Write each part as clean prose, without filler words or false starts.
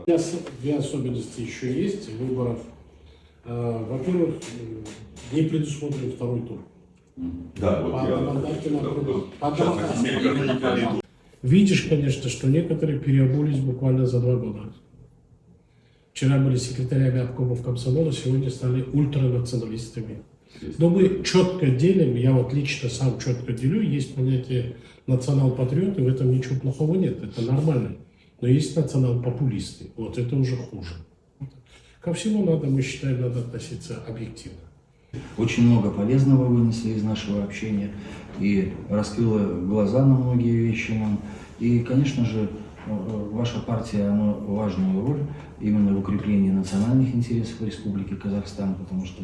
Две особенности еще есть выборов. Во-первых, не предусмотрен второй тур. Да, вот По я... одномандатным округам. Сейчас, Видишь, конечно, что некоторые переобулись буквально за 2 года. Вчера были секретарями обкомов комсомола, сегодня стали ультранационалистами. Но мы четко делим, я вот лично сам четко делю, есть понятие национал-патриоты, в этом ничего плохого нет, это нормально. Но есть национал-популисты, вот это уже хуже. Ко всему надо, мы считаем, надо относиться объективно. Очень много полезного вынесли из нашего общения и раскрыло глаза на многие вещи нам. И, конечно же, ваша партия, она важную роль именно в укреплении национальных интересов Республики Казахстан, потому что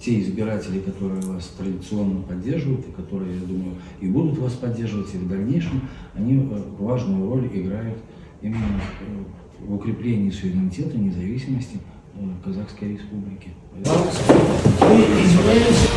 те избиратели, которые вас традиционно поддерживают, и которые, я думаю, и будут вас поддерживать и в дальнейшем, они важную роль играют именно в укреплении суверенитета, независимости Казахской Республики. Мы изменяемся.